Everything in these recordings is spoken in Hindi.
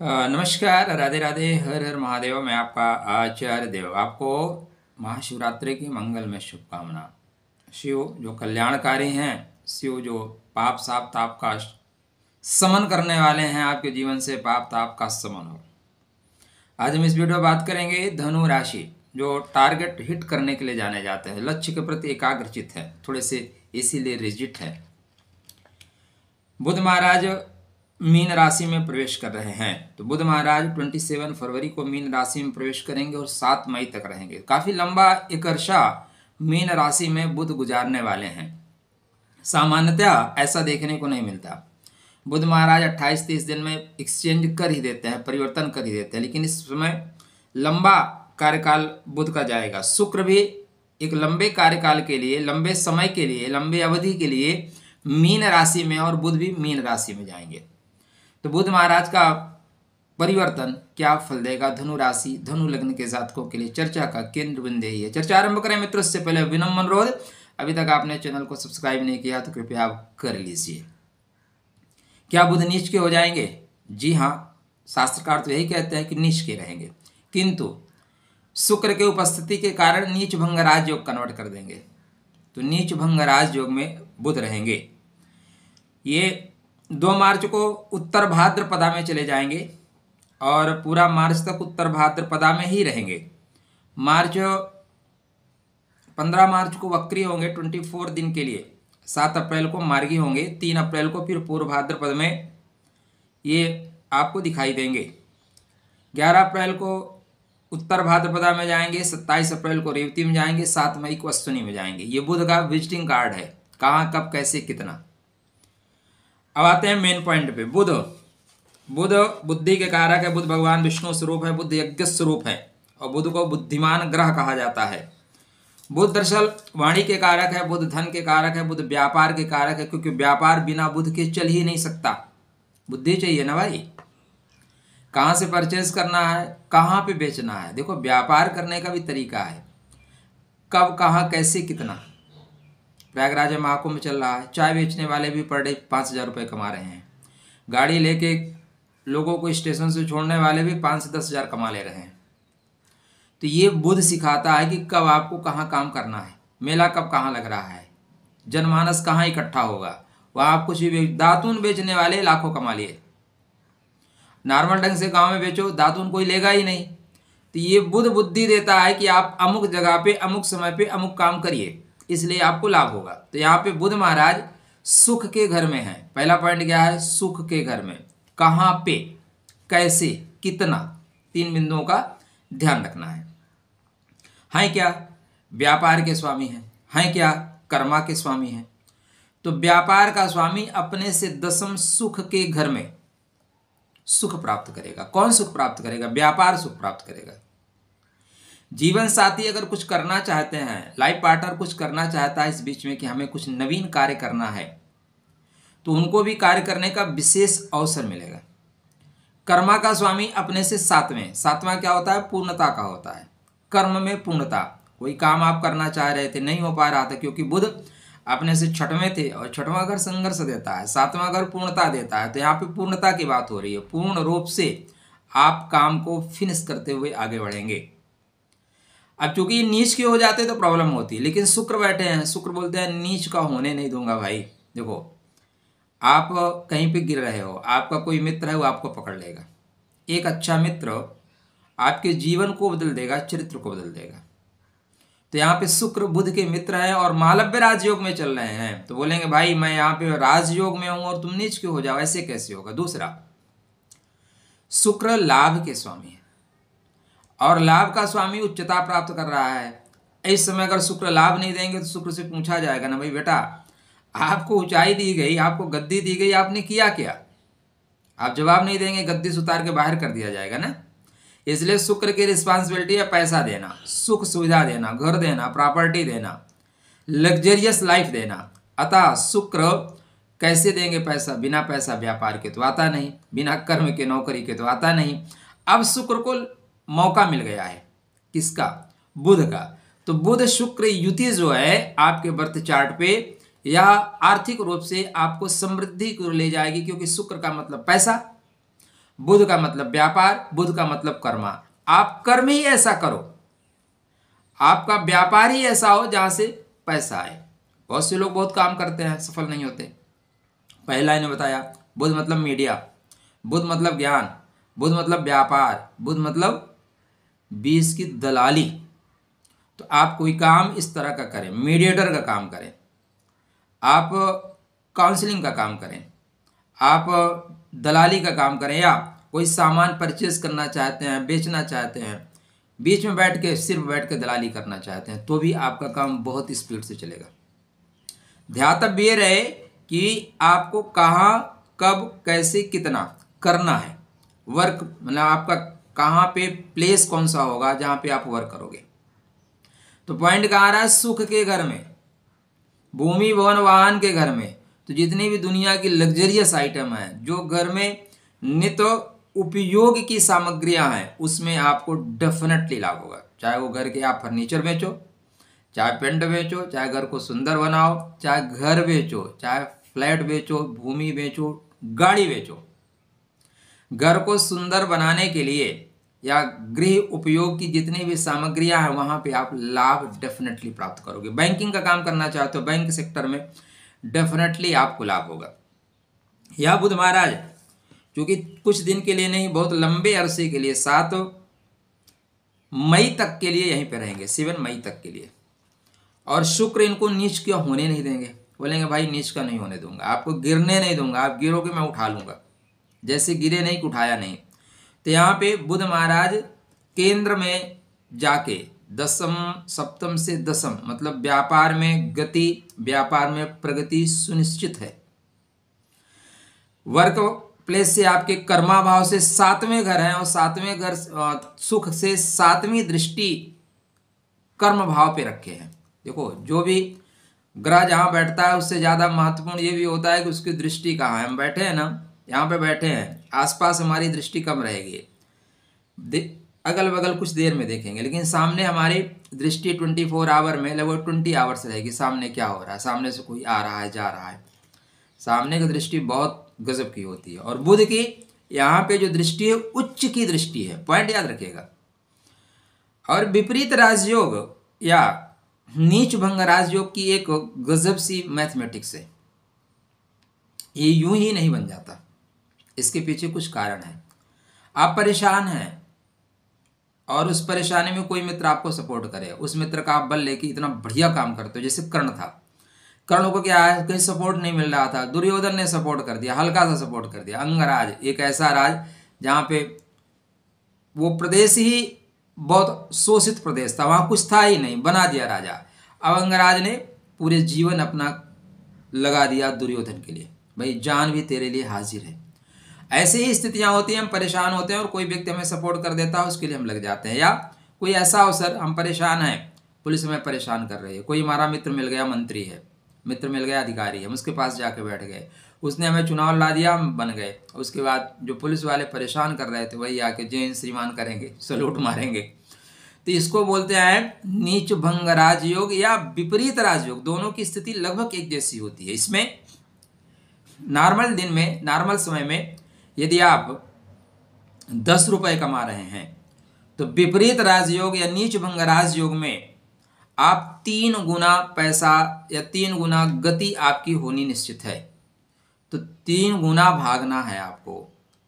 नमस्कार, राधे राधे, हर हर महादेव। मैं आपका आचार्य देव। आपको महाशिवरात्रि की मंगल में शुभकामना। शिव जो कल्याणकारी हैं, शिव जो पाप साप ताप का समन करने वाले हैं, आपके जीवन से पाप ताप का समन हो। आज हम इस वीडियो में बात करेंगे धनु राशि, जो टारगेट हिट करने के लिए जाने जाते हैं, लक्ष्य के प्रति एकाग्रचित है, थोड़े से इसीलिए रिजिट है। बुध महाराज मीन राशि में प्रवेश कर रहे हैं। तो बुध महाराज 27 फरवरी को मीन राशि में प्रवेश करेंगे और 7 मई तक रहेंगे। काफ़ी लंबा एक अरसा मीन राशि में बुध गुजारने वाले हैं। सामान्यतः ऐसा देखने को नहीं मिलता। बुध महाराज 28-30 दिन में एक्सचेंज कर ही देते हैं, परिवर्तन कर ही देते हैं, लेकिन इस समय लंबा कार्यकाल बुध का जाएगा। शुक्र भी एक लंबे कार्यकाल के लिए, लंबे समय के लिए, लंबे अवधि के लिए मीन राशि में, और बुध भी मीन राशि में जाएंगे। तो बुध महाराज का परिवर्तन क्या फल देगा धनु राशि, धनु लग्न के जातकों के लिए चर्चा का केंद्र बिंदु ही है। चर्चा आरंभ करें मित्रों, इससे पहले विनम्र अनुरोध, अभी तक आपने चैनल को सब्सक्राइब नहीं किया तो कृपया आप कर लीजिए। क्या बुध नीच के हो जाएंगे? जी हाँ, शास्त्रकार तो यही कहते हैं कि नीच के रहेंगे, किंतु शुक्र के उपस्थिति के कारण नीच भंग राज योग कन्वर्ट कर देंगे। तो नीच भंग राज योग में बुध रहेंगे। ये 2 मार्च को उत्तर भाद्रपदा में चले जाएंगे और पूरा मार्च तक उत्तर भाद्रपदा में ही रहेंगे। 15 मार्च को वक्री होंगे 24 दिन के लिए। 7 अप्रैल को मार्गी होंगे। 3 अप्रैल को फिर पूर्व भाद्रपद में ये आपको दिखाई देंगे। 11 अप्रैल को उत्तर भाद्रपदा में जाएंगे। 27 अप्रैल को रेवती में जाएंगे। 7 मई को अश्विनी में जाएंगे। ये बुध का विजिटिंग कार्ड है, कहाँ कब कैसे कितना। अब आते हैं मेन पॉइंट पे। बुध बुद्धि के कारक है। बुध भगवान विष्णु स्वरूप है, बुध यज्ञ स्वरूप है, और बुध को बुद्धिमान ग्रह कहा जाता है। बुध दरअसल वाणी के कारक है, बुध धन के कारक है, बुध व्यापार के कारक है, क्योंकि व्यापार बिना बुध के चल ही नहीं सकता। बुद्धि चाहिए ना भाई, कहाँ से परचेज करना है, कहाँ पे बेचना है। देखो, व्यापार करने का भी तरीका है, कब कहाँ कैसे कितना। प्रयागराज में महाकुंभ चल रहा है, चाय बेचने वाले भी पर डे 5,000 रुपये कमा रहे हैं। गाड़ी लेके लोगों को स्टेशन से छोड़ने वाले भी 5 से 10,000 कमा ले रहे हैं। तो ये बुध सिखाता है कि कब आपको कहाँ काम करना है, मेला कब कहाँ लग रहा है, जनमानस कहाँ इकट्ठा होगा, वहाँ आप कुछ भी। दातून बेचने वाले लाखों कमा लिए, नॉर्मल ढंग से गाँव में बेचो, दातून कोई लेगा ही नहीं। तो ये बुध बुद्धि देता है कि आप अमुक जगह पे, अमुक समय पे, अमुक काम करिए, इसलिए आपको लाभ होगा। तो यहाँ पे बुध महाराज सुख के घर में है। पहला पॉइंट क्या है? सुख के घर में, कहाँ पे, कैसे, कितना, 3 बिंदुओं का ध्यान रखना है। क्या व्यापार के स्वामी हैं, क्या कर्मा के स्वामी हैं। तो व्यापार का स्वामी अपने से 10वीं सुख के घर में सुख प्राप्त करेगा। कौन सुख प्राप्त करेगा? व्यापार सुख प्राप्त करेगा। जीवन साथी अगर कुछ करना चाहते हैं, लाइफ पार्टनर कुछ करना चाहता है इस बीच में कि हमें कुछ नवीन कार्य करना है, तो उनको भी कार्य करने का विशेष अवसर मिलेगा। कर्मा का स्वामी अपने से 7वां क्या होता है? पूर्णता का होता है। कर्म में पूर्णता। कोई काम आप करना चाह रहे थे, नहीं हो पा रहा था, क्योंकि बुध अपने से 6वें थे, और 6वां घर संघर्ष देता है, 7वां घर पूर्णता देता है। तो यहाँ पे पूर्णता की बात हो रही है। पूर्ण रूप से आप काम को फिनिश करते हुए आगे बढ़ेंगे। अब चूंकि नीच के हो जाते तो प्रॉब्लम होती, लेकिन शुक्र बैठे हैं, शुक्र बोलते हैं नीच का होने नहीं दूंगा भाई। देखो, आप कहीं पे गिर रहे हो, आपका कोई मित्र है वो आपको पकड़ लेगा। एक अच्छा मित्र आपके जीवन को बदल देगा, चरित्र को बदल देगा। तो यहाँ पे शुक्र बुध के मित्र हैं और मालव्य राजयोग में चल रहे हैं। तो बोलेंगे भाई मैं यहाँ पे राजयोग में हूं और तुम नीच के हो जाओ, ऐसे कैसे होगा? दूसरा, शुक्र लाभ के स्वामी है, और लाभ का स्वामी उच्चता प्राप्त कर रहा है। इस समय अगर शुक्र लाभ नहीं देंगे तो शुक्र से पूछा जाएगा ना, भाई बेटा आपको ऊंचाई दी गई, आपको गद्दी दी गई, आपने किया क्या? आप जवाब नहीं देंगे, गद्दी से उतार के बाहर कर दिया जाएगा ना। इसलिए शुक्र की रिस्पॉन्सिबिलिटी है पैसा देना, सुख सुविधा देना, घर देना, प्रॉपर्टी देना, लग्जरियस लाइफ देना। अतः शुक्र कैसे देंगे पैसा? बिना पैसा व्यापार के तो आता नहीं, बिना कर्म के नौकरी के तो आता नहीं। अब शुक्र को मौका मिल गया है, किसका? बुध का। तो बुध शुक्र युति जो है आपके बर्थ चार्ट पे, या आर्थिक रूप से आपको समृद्धि को ले जाएगी, क्योंकि शुक्र का मतलब पैसा, बुध का मतलब व्यापार, बुध का मतलब कर्मा। आप कर्म ही ऐसा करो, आपका व्यापार ही ऐसा हो जहां से पैसा आए। बहुत से लोग बहुत काम करते हैं, सफल नहीं होते। पहला इन्हें बताया, बुध मतलब मीडिया, बुध मतलब ज्ञान, बुध मतलब व्यापार, बुध मतलब बीज की दलाली। तो आप कोई काम इस तरह का करें, मीडिएटर का काम करें, आप काउंसलिंग का काम करें, आप दलाली का काम करें, या कोई सामान परचेज करना चाहते हैं, बेचना चाहते हैं, बीच में बैठ के सिर्फ बैठ के दलाली करना चाहते हैं, तो भी आपका काम बहुत स्पीड से चलेगा। ध्यातव्य ये रहे कि आपको कहाँ, कब, कैसे, कितना करना है। वर्क मतलब आपका कहाँ पे प्लेस कौन सा होगा जहाँ पे आप वर्क करोगे। तो पॉइंट कहाँ आ रहा है, सुख के घर में, भूमि भवन वाहन के घर में। तो जितनी भी दुनिया की लग्जरियस आइटम है, जो घर में नित्य उपयोग की सामग्रियां हैं, उसमें आपको डेफिनेटली लाभ होगा। चाहे वो घर के आप फर्नीचर बेचो, चाहे पेंट बेचो, चाहे घर को सुंदर बनाओ, चाहे घर बेचो, चाहे फ्लैट बेचो, भूमि बेचो, गाड़ी बेचो। घर को सुंदर बनाने के लिए या गृह उपयोग की जितनी भी सामग्रियां हैं, वहां पे आप लाभ डेफिनेटली प्राप्त करोगे। बैंकिंग का काम करना चाहते हो, बैंक सेक्टर में डेफिनेटली आपको लाभ होगा। यह बुध महाराज क्योंकि कुछ दिन के लिए नहीं, बहुत लंबे अरसे के लिए 7 मई तक के लिए यहीं पे रहेंगे, 7 मई तक के लिए। और शुक्र इनको नीच क्यों होने नहीं देंगे। बोलेंगे भाई नीच का नहीं होने दूंगा, आपको गिरने नहीं दूंगा, आप गिरोगे मैं उठा लूंगा, जैसे गिरे नहीं उठाया नहीं। तो यहाँ पे बुध महाराज केंद्र में जाके दसम, सप्तम से दसम, मतलब व्यापार में गति, व्यापार में प्रगति सुनिश्चित है। वर्क प्लेस से आपके कर्मा भाव से 7वें घर है, और 7वें घर सुख से 7वीं दृष्टि कर्म भाव पे रखे हैं। देखो जो भी ग्रह जहां बैठता है उससे ज्यादा महत्वपूर्ण ये भी होता है कि उसकी दृष्टि कहाँ है। हम बैठे हैं ना, यहाँ पे बैठे हैं, आसपास हमारी दृष्टि कम रहेगी, अगल बगल कुछ देर में देखेंगे, लेकिन सामने हमारी दृष्टि 24 आवर में लगभग 20 आवर्स रहेगी। सामने क्या हो रहा है, सामने से कोई आ रहा है, जा रहा है, सामने की दृष्टि बहुत गजब की होती है। और बुध की यहाँ पे जो दृष्टि है उच्च की दृष्टि है, पॉइंट याद रखिएगा। और विपरीत राजयोग या नीच भंग राजयोग की एक गजब सी मैथमेटिक्स है, ये यूं ही नहीं बन जाता, इसके पीछे कुछ कारण है। आप परेशान हैं और उस परेशानी में कोई मित्र आपको सपोर्ट करे, उस मित्र का आप बल लेके इतना बढ़िया काम करते हो। जैसे कर्ण था, कर्ण को क्या है, कहीं सपोर्ट नहीं मिल रहा था, दुर्योधन ने सपोर्ट कर दिया, हल्का सा सपोर्ट कर दिया। अंगराज एक ऐसा राज जहाँ पे वो प्रदेश ही बहुत शोषित प्रदेश था, वहाँ कुछ था ही नहीं, बना दिया राजा। अब अंगराज ने पूरे जीवन अपना लगा दिया दुर्योधन के लिए, भाई जान भी तेरे लिए हाजिर है। ऐसे ही स्थितियां होती हैं, हम परेशान होते हैं और कोई व्यक्ति हमें सपोर्ट कर देता है, उसके लिए हम लग जाते हैं। या कोई ऐसा अवसर, हम परेशान हैं, पुलिस हमें परेशान कर रही है, कोई हमारा मित्र मिल गया, मंत्री है, मित्र मिल गया, अधिकारी है, हम उसके पास जाके बैठ गए, उसने हमें चुनाव ला दिया, हम बन गए। उसके बाद जो पुलिस वाले परेशान कर रहे थे वही आके जय हिंद श्रीमान करेंगे, सलूट मारेंगे। तो इसको बोलते हैं नीच भंग राजयोग या विपरीत राजयोग। दोनों की स्थिति लगभग एक जैसी होती है। इसमें नॉर्मल दिन में, नॉर्मल समय में यदि आप 10 रुपए कमा रहे हैं, तो विपरीत राजयोग या नीच भंग राजयोग में आप 3 गुना पैसा या 3 गुना गति आपकी होनी निश्चित है। तो 3 गुना भागना है आपको।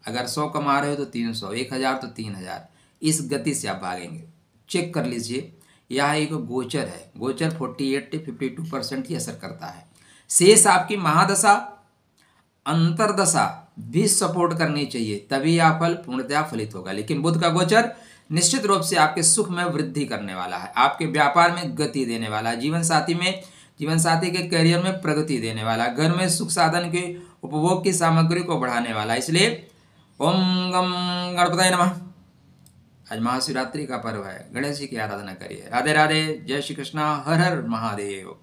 अगर 100 कमा रहे हो तो 300, 1000 तो 3000, इस गति से आप भागेंगे। चेक कर लीजिए, यह एक गोचर है, गोचर 48 से 52% ही असर करता है। शेष आपकी महादशा, अंतरदशा भी सपोर्ट करनी चाहिए, तभी यह फल पूर्णतया फलित होगा। लेकिन बुध का गोचर निश्चित रूप से आपके सुख में वृद्धि करने वाला है, आपके व्यापार में गति देने वाला है, जीवन साथी के करियर में प्रगति देने वाला है, घर में सुख साधन के उपभोग की सामग्री को बढ़ाने वाला है। इसलिए ओम गम गणपतये नमः। आज महाशिवरात्रि का पर्व है, गणेश जी की आराधना करिए। राधे राधे, जय श्री कृष्णा, हर हर महादेव।